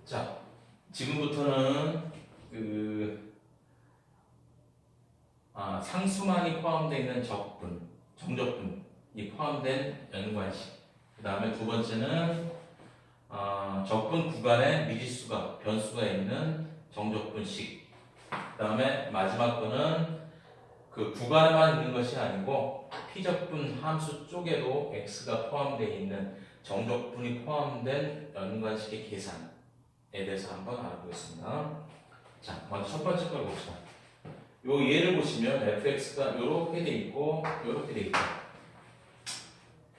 자, 지금부터는 상수만이 포함되어 있는 적분, 정적분이 포함된 연관식. 그 다음에 두 번째는 적분 구간에 미지수가, 변수가 있는 정적분식. 그 다음에 마지막 거는 그 구간에만 있는 것이 아니고 피적분 함수 쪽에도 x가 포함되어 있는 정적분이 포함된 연관식의 계산에 대해서 한번 알아보겠습니다. 자, 먼저 첫 번째 걸 봅시다. 요 예를 보시면 fx가 이렇게 돼 있고 이렇게 돼 있고,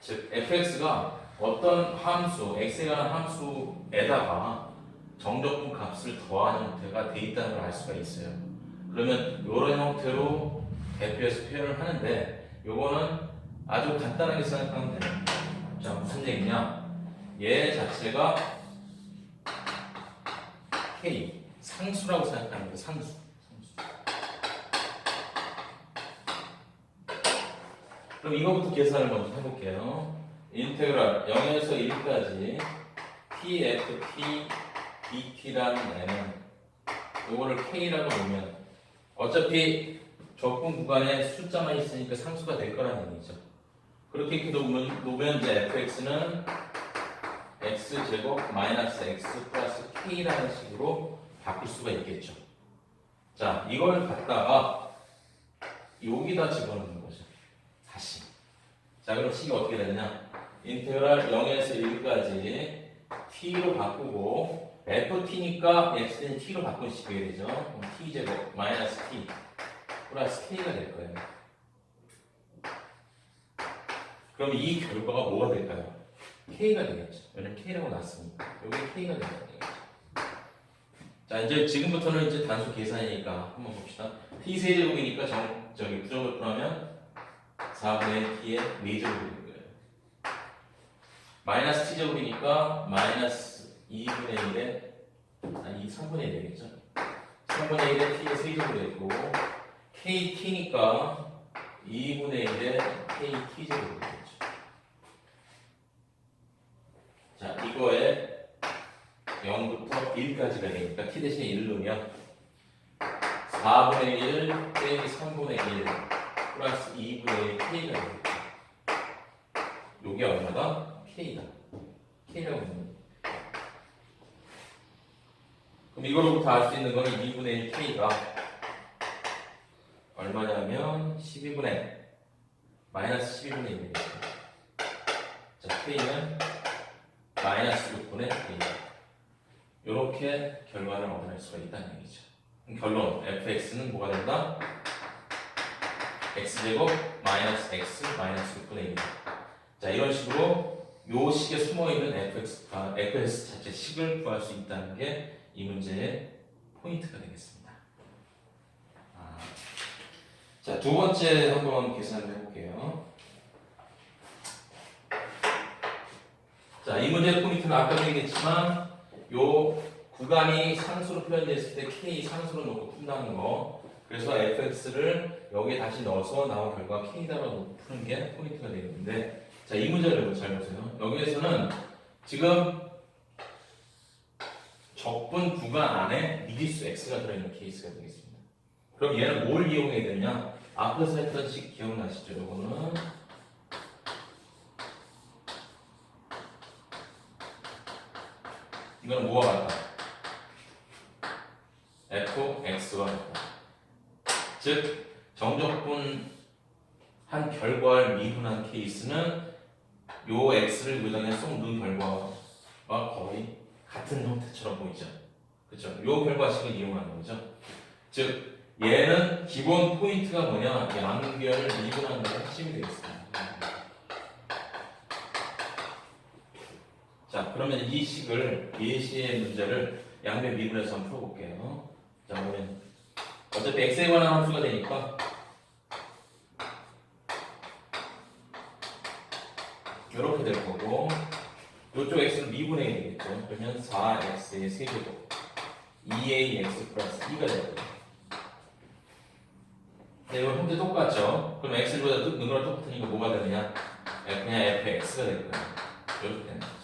즉 fx가 어떤 함수, x에 관한 함수에다가 정적분 값을 더하는 형태가 돼 있다는 걸 알 수가 있어요. 그러면 이런 형태로 대표해서 표현을 하는데, 요거는 아주 간단하게 생각하면 돼요. 자, 무슨 얘기냐? 얘 자체가 k, 상수라고 생각하는 거예요. 상수. 그럼 이거부터 계산을 먼저 해볼게요. 인테그랄 0에서 1까지 tft dt라는 애는 요거를 k라고 놓으면 어차피 적분 구간에 숫자만 있으니까 상수가 될 거라는 얘기죠. 그렇게 이렇게 놓으면 이제 fx는 x제곱 마이너스 x 플러스 k라는 식으로 바꿀 수가 있겠죠. 자, 이걸 갖다가 여기다 집어넣는 거죠. 다시. 자, 그럼 식이 어떻게 되느냐? 인테그랄 0에서 1까지 t로 바꾸고 ft니까 x는 t로 바꾼 식이 되죠. 그럼 t제곱 마이너스 t 플러스 k가 될 거예요. 그럼 이 결과가 뭐가 될까요? k가 되겠죠. 왜냐면 k라고 놨으니까. 여기 k가 되겠죠. 자, 이제 지금부터는 이제 단수 계산이니까 한번 봅시다. t 세제곱이니까 부정을 풀하면 4분의 t의 4제곱이 되는 거예요. 마이너스 t제곱이니까 마이너스 2분의 1에 3분의 1 되겠죠. 3분의 1에 t의 세제곱이 되고 kt니까 2분의 1에 kt제곱이 되겠죠. 자, 이거에 0부터 1까지가 되니까 t 대신에 1을 넣으면 4분의 1 빼기 3분의 1 플러스 2분의 1 k가 되겠죠. 요게 얼마다? k다. k라고 합니다. 그럼 이거로부터 알 수 있는 거는 2분의 1 k가 얼마냐면 12분의 마이너스 12분의 1이겠죠. 자, k는 마이너스 6분의 1. 이렇게 결과를 얻어낼 수가 있다는 얘기죠. 결론, fx는 뭐가 된다? x제곱 마이너스 x 마이너스 6분의 1. 자, 이런 식으로 요 식에 숨어있는 fx 자체 식을 구할 수 있다는 게 이 문제의 포인트가 되겠습니다. 자, 두 번째 한번 계산을 해볼게요. 자, 이 문제의 포인트는 아까도 얘기했지만 요 구간이 상수로 표현됐을 때 k 상수로 놓고 푼다는 거. 그래서 fx를 여기에 다시 넣어서 나온 결과 k다라고 푸는 게 포인트가 되겠는데, 자, 이 문제를 잘 보세요. 여기에서는 지금 적분 구간 안에 미지수 x가 들어있는 케이스가 되겠습니다. 그럼 얘는 뭘 이용해야 되냐? 앞에서 했던 식 기억나시죠? 이거는 이건 뭐와 같다? fx와 같다. 즉 정적분 한 결과를 미분한 케이스는 요 x를 무정에 쏙 넣은 결과와 거의 같은 형태처럼 보이죠. 그렇죠? 요 결과식을 이용하는 거죠. 즉 얘는 기본 포인트가 뭐냐? 양변을 미분하는 게 핵심이 되겠습니다. 자, 그러면 이 식을 예시의 문제를 양변 미분해서 한번 풀어볼게요. 자, 우리는 어차피 x에 관한 함수가 되니까 이렇게 될 거고, 이쪽 x는 미분해야 되겠죠. 그러면 4x의 세제곱 2ax 플러스 2가 되거든요. 네, 이거 현재 똑같죠. 그럼 x를 넣는 거랑 똑같으니까 뭐가 되느냐? 그냥 fx가 될 거예요. 이렇게 되는 거죠.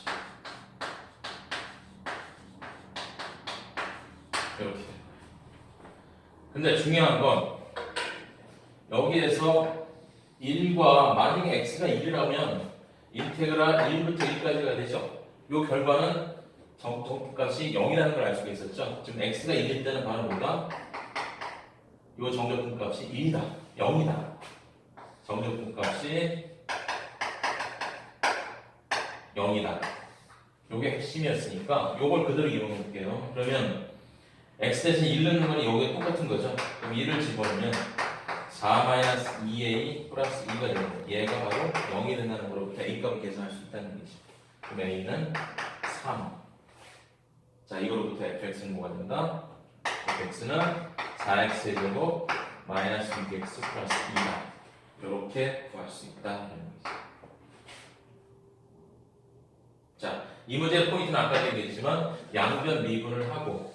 근데 중요한 건 여기에서 1과 만약에 x가 1이라면 인테그랄 1부터 1까지가 되죠. 이 결과는 정적분값이 0이라는 걸 알 수가 있었죠. 지금 x가 1일 때는 바로 뭐다? 이 정적분값이 1이다. 0이다. 정적분값이 0이다. 요게 핵심이었으니까 요걸 그대로 이용해 볼게요. 그러면 x 대신 1 넣는 거는 요게 똑같은 거죠. 그럼 1을 집어넣으면 4-2a 플러스 2가 되는 거예요. 얘가 바로 0이 된다는 거로부터 a 값을 계산할 수 있다는 거죠. 그럼 a는 3. 자, 이거로부터 fx는 뭐가 된다? fx는 4x의 제곱 마이너스 6x 플러스 2다. 이렇게 구할 수 있다는 거죠. 자, 이 문제의 포인트는 아까 얘기했지만 양변 미분을 하고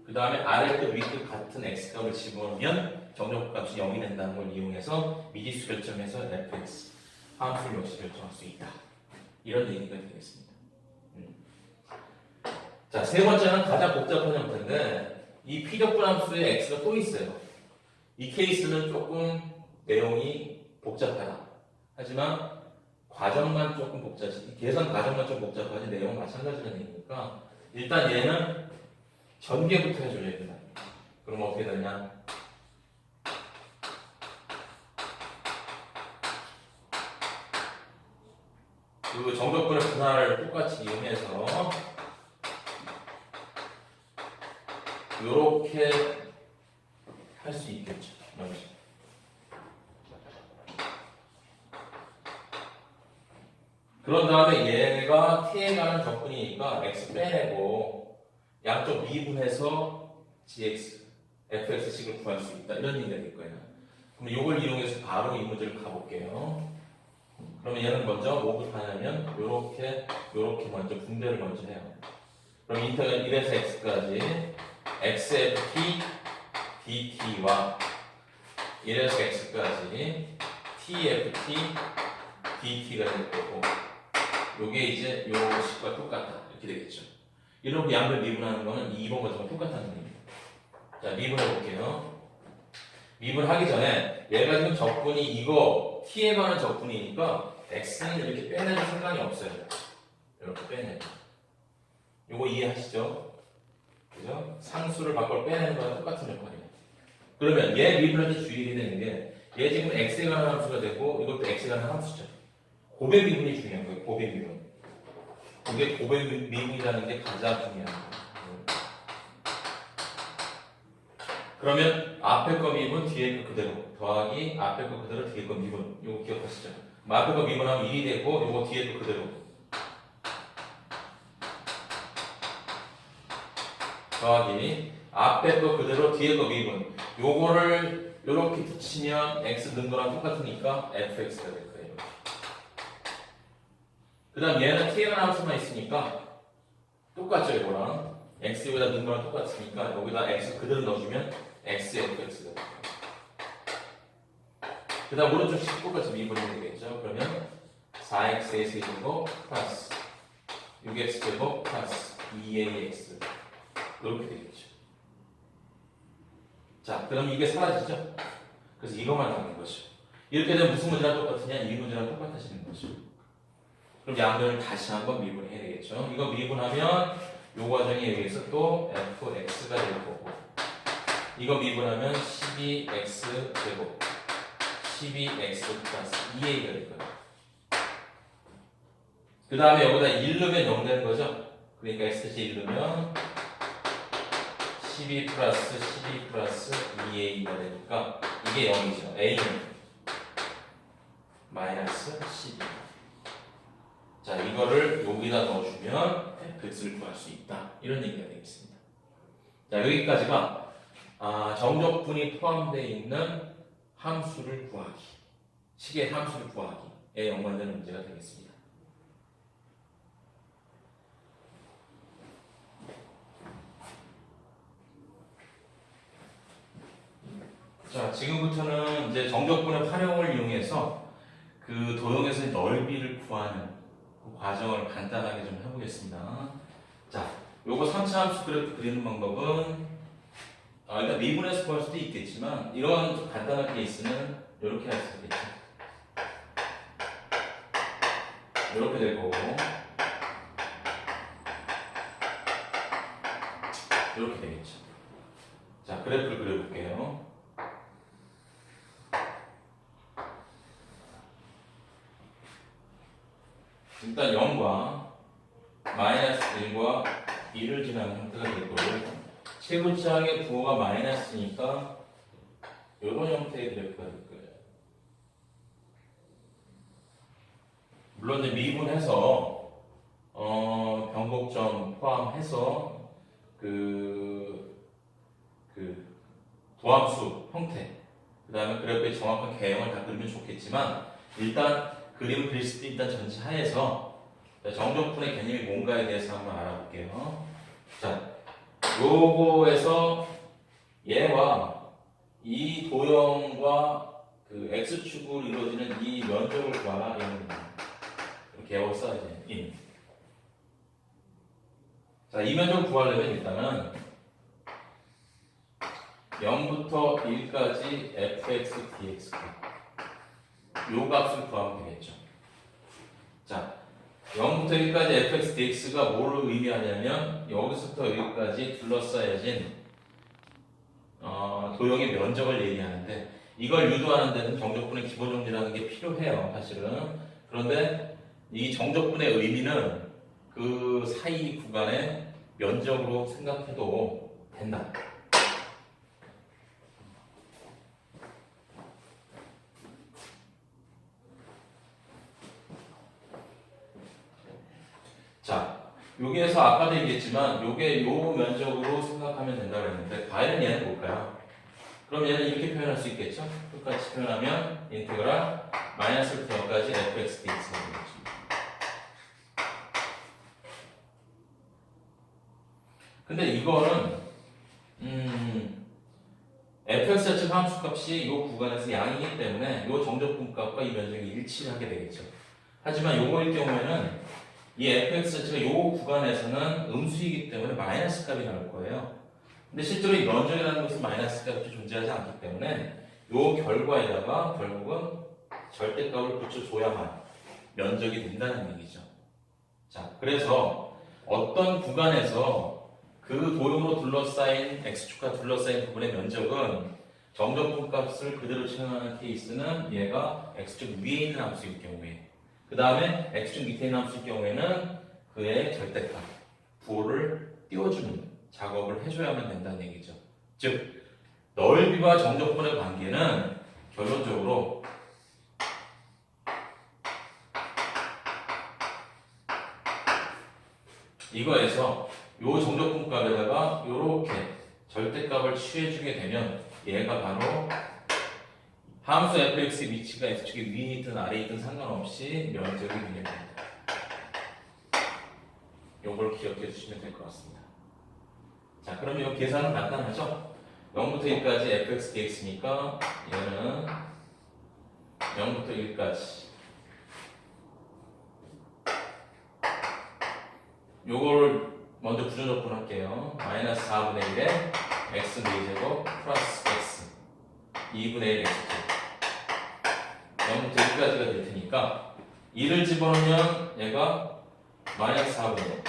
그 다음에 아래급 위급 같은 x값을 집어넣으면 정적분값이 0이 된다는 걸 이용해서 미지수 결정해서 fx 함수를 역시 결정할 수 있다. 이런 얘기가 되겠습니다. 자, 세 번째는 가장 복잡한 형태인데 이 피적분 함수에 x가 또 있어요. 이 케이스는 조금 내용이 복잡하다. 하지만 과정만 조금 복잡하지, 계산 과정만 좀 복잡하지 내용은 마찬가지라는 얘기니까 일단 얘는 전개부터 해줘야 된다. 그럼 어떻게 되냐? 그 정적분의 분할을 똑같이 이용해서 이렇게 할 수 있겠죠. 그런 다음에 얘가 t에 가는 적분이니까 x 빼내고 양쪽 미분해서 gx, fx식을 구할 수 있다. 이런 얘기가 될 거예요. 그럼 이걸 이용해서 바로 이 문제를 가볼게요. 그러면 얘는 먼저 뭐부터 하냐면 요렇게 먼저 분배를 먼저 해요. 그럼 인터는 1에서 x까지 xft dt와 1에서 x까지 tft dt가 될 거고 요게 이제 요 식과 똑같다. 이렇게 되겠죠. 이렇게 양변 미분하는 거는 2번 과정과 똑같다는 얘기입니다. 자, 미분해 볼게요. 미분하기 전에 얘가 지금 적분이 이거 t에 관한 적분이니까 x는 이렇게 빼내도 상관이 없어요. 이렇게 빼내도. 요거 이해하시죠? 그죠? 상수를 바꿔 빼내는 거랑 똑같은 역할이에요. 그러면 얘 미분할 때 주의해야 되는 게 얘 지금 x에 관한 함수가 되고 이것도 x에 관한 함수죠. 고백 미분이 중요한 거예요. 고백 미분. 그게 고백 미분이라는 게 가장 중요한 거예요. 그러면 앞에 거 미분, 뒤에 거 그대로 더하기 앞에 거 그대로, 뒤에 거 미분. 이거 기억하시죠? 앞에 거 미분하면 1이 되고 이거 뒤에 거 그대로 더하기 앞에 거 그대로, 뒤에 거 미분. 요거를 이렇게 붙이면 x 는 거랑 똑같으니까 fx가 될 거예요. 그 다음 얘는 t에 관한 함수만 있으니까 똑같죠. 이거랑 x 여기다 넣은 거랑 똑같으니까 여기다 x 그대로 넣어주면 xfx가 돼요. 그 다음 오른쪽씩 똑같이 미분이 되겠죠. 그러면 4x의 세제곱 플러스 6x 제곱 플러스 2ax 이렇게 되겠죠. 자, 그럼 이게 사라지죠. 그래서 이것만 남는 거죠. 이렇게 되면 무슨 문제랑 똑같으냐? 이 문제랑 똑같아지는 거죠. 그럼 양변을 다시 한번 미분해야 되겠죠. 이거 미분하면 요 과정에 의해서 또 fx가 될 거고 이거 미분하면 12x 제곱 12x 플러스 2a가 될 거예요. 그 다음에 여기다 1 넣으면 0 되는 거죠. 그러니까 x-1 넣으면 12 플러스 12 플러스 2a가 되니까 이게 0이죠. a는 마이너스 12. 자, 이거를 여기다 넣어주면 fx를 구할 수 있다. 이런 얘기가 되겠습니다. 자, 여기까지가 정적분이 포함되어 있는 함수를 구하기, 식의 함수를 구하기에 연관되는 문제가 되겠습니다. 자, 지금부터는 이제 정적분의 활용을 이용해서 그 도형에서의 넓이를 구하는 그 과정을 간단하게 좀 해보겠습니다. 자, 요거 3차 함수 그래프 그리는 방법은 일단 미분해서 구할 수도 있겠지만 이런 좀 간단한 케이스는 이렇게 할 수 있겠죠. 이렇게 될 거고 이렇게 되겠죠. 자, 그래프를 그려볼게요. 일단 0과 마이너스 1과 2를 지나는 형태가 될 거고 최고차항의 부호가 마이너스니까 이런 형태의 그래프가 될 거예요. 물론 이제 미분해서 변곡점 포함해서 그 도함수 형태 그 다음에 그래프의 정확한 개형을 다 그리면 좋겠지만 일단 그림을 그릴 수도 일단 전체하에서 정적분의 개념이 뭔가에 대해서 한번 알아볼게요. 자, 요거에서 얘와 이 도형과 그 x축으로 이루어지는 이 면적을 구하라 이런 겁니다. 이렇게 외워 써야지. 인. 자, 이 면적을 구하려면 일단은 0부터 1까지 fx dx 요 값을 구하면 되겠죠. 자, 0부터 1까지 fx dx가 뭐를 의미하냐면 여기서부터 여기까지 둘러싸여진 도형의 면적을 얘기하는데 이걸 유도하는 데는 정적분의 기본 정리라는 게 필요해요, 사실은. 그런데 이 정적분의 의미는 그 사이 구간의 면적으로 생각해도 된다. 자, 여기에서 아까도 얘기했지만 요게 요 면적으로 생각하면 된다고 했는데 과연 얘는 뭘까요? 그럼 얘는 이렇게 표현할 수 있겠죠? 똑같이 표현하면 인테그랄 마이너스부터 0까지 fx dx가 되겠죠. 근데 이거는 fx 자체 함수값이 이 구간에서 양이기 때문에 이 정적분 값과 이 면적이 일치를 하게 되겠죠. 하지만 요거일 경우에는 이 fx 자체가 이 구간에서는 음수이기 때문에 마이너스 값이 나올 거예요. 근데 실제로 이 면적이라는 것은 마이너스 값이 존재하지 않기 때문에 이 결과에다가 결국은 절대값을 붙여줘야만 면적이 된다는 얘기죠. 자, 그래서 어떤 구간에서 그 도형으로 둘러싸인 x축과 둘러싸인 부분의 면적은 정적분 값을 그대로 채용하는 케이스는 얘가 x축 위에 있는 함수일 경우에 그 다음에 x축 밑에 있는 함수일 경우에는 그의 절대값 부호를 띄워주는 작업을 해줘야만 된다는 얘기죠. 즉 넓이와 정적분의 관계는 결론적으로 이거에서 요 정적분 값에다가 요렇게 절대값을 취해주게 되면 얘가 바로 함수 fx의 위치가 x축이 위에 있든 아래에 있든 상관없이 면적이 되게 됩니다. 요걸 기억해 주시면 될 것 같습니다. 자, 그럼 이 계산은 간단하죠? 0부터 1까지 fx dx니까 얘는 0부터 1까지 요걸 먼저 부정적분 할게요. 마이너스 4분의 1에 x 4제곱 플러스 x 2분의 1 x제곱 0부터 1까지가 될 테니까 2를 집어넣으면 얘가 마이너스 4분의 1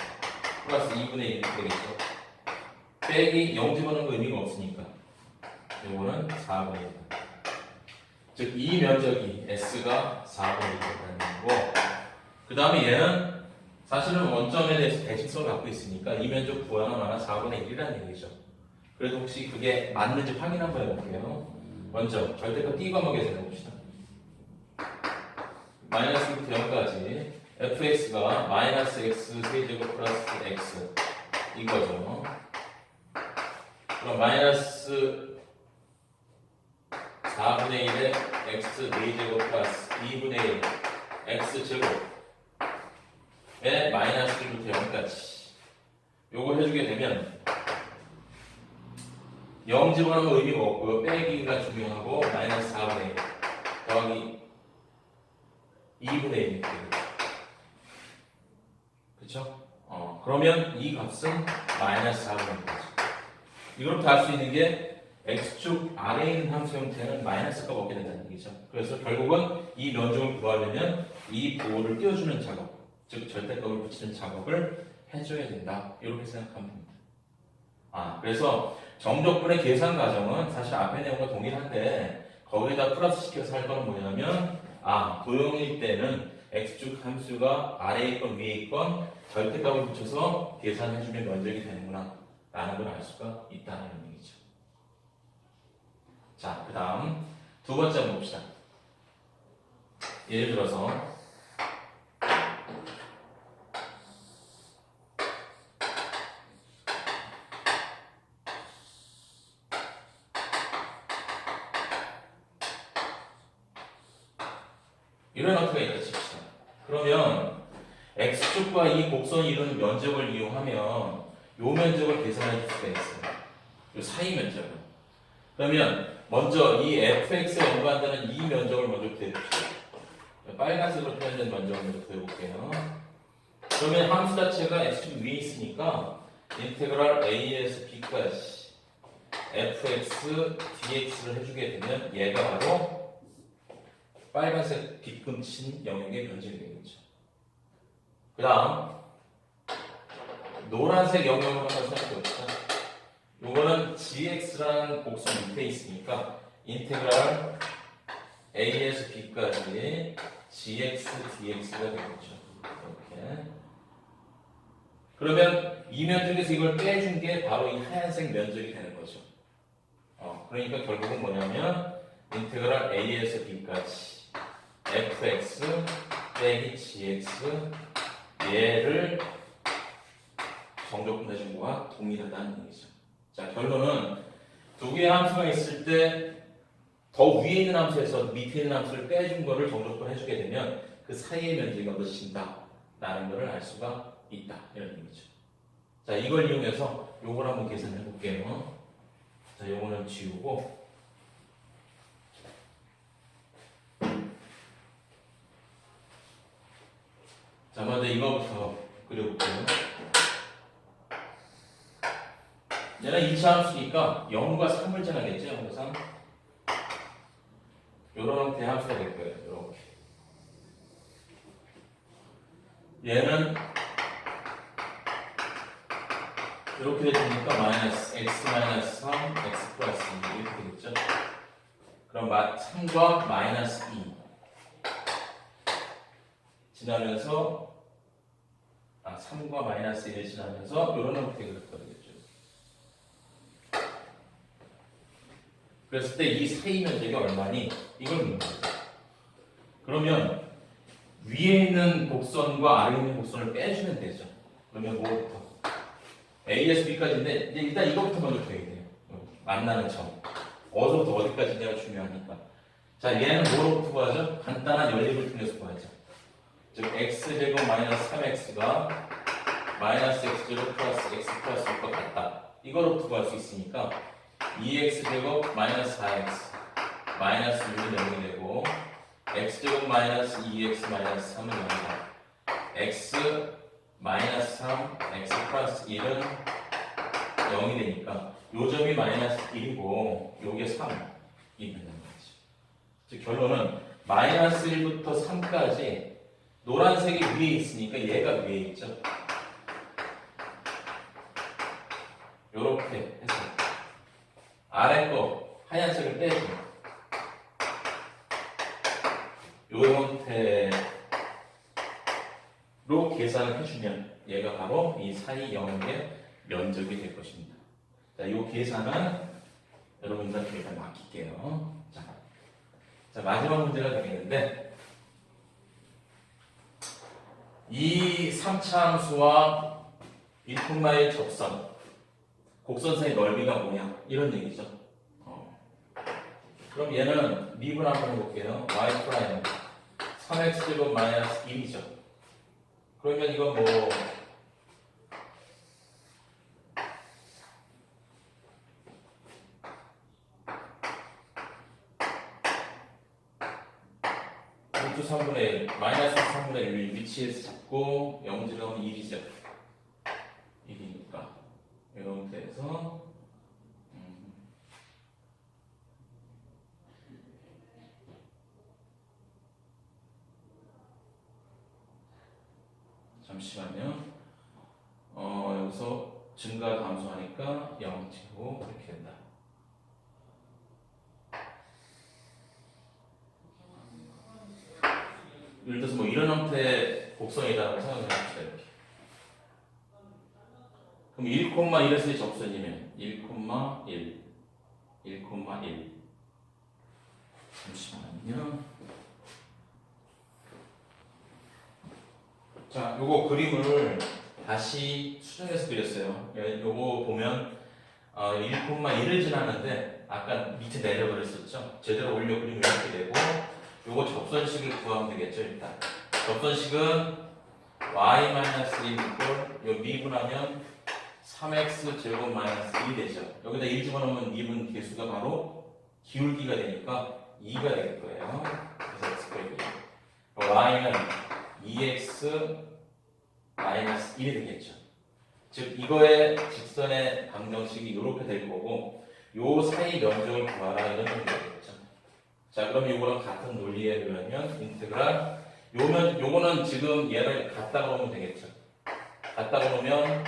플러스 2분의 1이 되겠죠. 빼기 0 집어넣는 거 의미가 없으니까 요거는 4분의 1. 즉 이 면적이 S가 4분의 1이라는 거고 그 다음에 얘는 사실은 원점에 대해서 대칭성을 갖고 있으니까 이 면적 구하나 마나 4분의 1이라는 얘기죠. 그래도 혹시 그게 맞는지 확인 한번 해볼게요. 먼저 절대값 띄고 한번 계산해봅시다. 마이너스부터 0까지 fx가 마이너스 x 세제곱 플러스 x 이거죠. 그럼 마이너스 4분의 1에 x 4제곱 플러스 2분의 1 x제곱에 마이너스 1부터 0까지 요거 해주게 되면 0 집어넣으면 의미가 없고요. 빼기가 중요하고 마이너스 4분의 1 더하기 2분의 1 그쵸? 그러면 이 값은 마이너스 4분의 1이죠. 이걸부터 알 수 있는 게 x축 아래에 있는 함수 형태는 마이너스가 없게 된다는 얘기죠. 그래서 결국은 이 면적을 구하려면 이 보호를 띄워주는 작업, 즉 절대값을 붙이는 작업을 해줘야 된다. 이렇게 생각하면 됩니다. 그래서 정적분의 계산 과정은 사실 앞의 내용과 동일한데 거기다 플러스 시켜서 할 거는 뭐냐면 도형일 때는 x축 함수가 아래에 있건 위에 있건 절대값을 붙여서 계산해주면 면적이 되는구나 라는 걸 알 수가 있다는 얘기죠. 자, 그 다음 두 번째 한번 봅시다. 예를 들어서 이런 형태가 있다 칩시다. 그러면 x축과 이 곡선이 이루는 면적을 이용하면 요 면적을 계산해 줄 수가 있어요. 요 사이 면적을. 그러면 먼저 이 fx에 연관되는 이 면적을 먼저 구해봅시다. 빨간색으로 표현된 면적을 먼저 구해볼게요. 그러면 함수 자체가 x축 위에 있으니까 인테그랄 a에서 b까지 fx dx를 해주게 되면 얘가 바로 빨간색 빗금친 영역의 면적이 되겠죠. 그 다음 노란색 영역을 한번 생각해 봅시다. 요거는 gx라는 곡선 밑에 있으니까 인테그랄 a에서 b까지 gx dx가 되겠죠. 이렇게. 그러면 이 면적에서 이걸 빼준 게 바로 이 하얀색 면적이 되는 거죠. 그러니까 결국은 뭐냐면 인테그랄 a에서 b까지 fx 빼기 gx 얘를 정적분 해준 거와 동일하다는 얘기죠. 자, 결론은 두 개의 함수가 있을 때 더 위에 있는 함수에서 밑에 있는 함수를 빼준 거를 정적분 해주게 되면 그 사이의 면적이 얻어진다 라는 것을 알 수가 있다 이런 얘기죠. 자, 이걸 이용해서 요걸 한번 계산해 볼게요. 자, 요거는 지우고 자, 먼저 이거부터 그려볼게요. 얘는 2차 함수니까 0과 3을 지나겠죠, 항상. 요런 형태의 함수가 될 거예요, 이렇게. 얘는 이렇게 되니까 마이너스 x 마이너스 3, x 플러스 2 이렇게 되겠죠. 그럼 3과 마이너스 2 지나면서 3과 마이너스 1을 지나면서 이런 형태가 되겠죠. 그랬을 때 이 사이 면적이 얼마니? 이걸 묻는 거죠. 그러면 위에 있는 곡선과 아래에 있는 곡선을 빼주면 되죠. 그러면 뭐부터? A에서 B까지인데 이제 일단 이거부터 먼저 구해야 돼요. 만나는 점. 어디서부터 어디까지냐가 중요하니까. 자, 얘는 뭐로부터 구하죠? 간단한 연립을 통해서 구하죠. 즉 x제곱 마이너스 3x가 마이너스 x제곱 플러스 x 플러스 6과 같다. 이거로부터 구할 수 있으니까 2x제곱 마이너스 4x 마이너스 6은 0이 되고 x제곱 마이너스 2x 마이너스 3은 0이다. x 마이너스 3, x 플러스 1은 0이 되니까 요 점이 마이너스 1이고 요게 3이 된다는 거지. 즉 결론은 마이너스 1부터 3까지 노란색이 위에 있으니까 얘가 위에 있죠. 요렇게 해서 아래 거 하얀색을 빼고 요 형태로 계산을 해주면 얘가 바로 이 사이 영역의 면적이 될 것입니다. 자, 요 계산은 여러분들한테 일단 맡길게요. 자, 마지막 문제가 되겠는데 이 3차 함수와 1콤마의 접선 곡선사의 넓이가 뭐냐 이런 얘기죠. 그럼 얘는 미분 한번 해볼게요. y 프라임 3x제곱 마이너스 1이죠. 그러면 이건 뭐 루트 3분의 1 마이너스 3분의 1 위치에서 잡고 0지점은 1이죠. 1이니까 이 형태에서 잠시만요. 여기서 증가 감소하니까 0제곱 이렇게 된다. 예를 들어서 뭐 이런 형태의 곡선이라고 생각을 해봅시다. 이렇게. 그럼 1,1에서의 접선이면 1,1, 1,1. 잠시만요. 자, 요거 그림을 다시 수정해서 그렸어요. 요거 보면 1,1을 지나는데 아까 밑에 내려버렸었죠. 제대로 올려 그리면 이렇게 되고, 요거 접선식을 구하면 되겠죠. 일단 접선식은 y-1 요 미분하면 3x 제곱 마이너스 1이 되죠. 여기다 1 집어넣으면 미분 개수가 바로 기울기가 되니까 2가 될 거예요. 그래서 x 곱하기 y는 2x 마이너스 1이 되겠죠. 즉 이거의 직선의 방정식이 이렇게 될 거고, 요 사이 면적을 구하라 이런 정도 되겠죠. 자, 그럼 이거랑 같은 논리에 의하면 인테그랄 요거는 지금 얘를 갖다 놓으면 되겠죠. 갖다 놓으면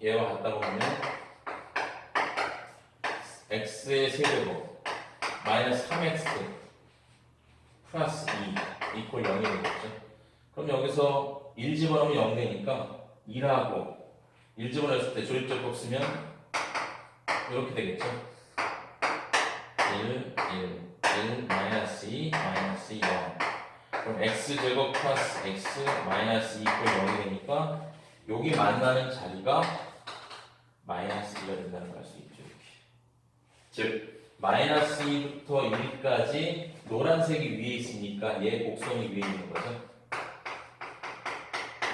얘와 갖다 놓으면 x의 세제곱 마이너스 3x 플러스 2 이퀄 0이 되겠죠. 그럼 여기서 1 집어넣으면 0 되니까 2라고 1 집어넣었을 때 조립적 법 쓰면 이렇게 되겠죠. 1, 마이너스 2, 마이너스 0. 그럼 x제곱 플러스 x 마이너스 2 이퀄 0이 되니까 여기 만나는 자리가 마이너스 2가 된다는 걸 알 수 있죠. 이렇게. 즉 마이너스 2부터 1까지 노란색이 위에 있으니까 얘 곡선이 위에 있는 거죠.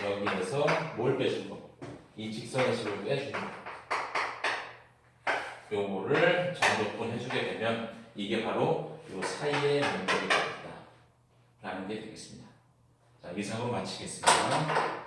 여기에서 뭘 빼준 거? 이 직선의 식을 빼준 거. 요거를 정적분 해주게 되면 이게 바로 요 사이의 면적이 되겠다 라는 게 되겠습니다. 자, 이상으로 마치겠습니다.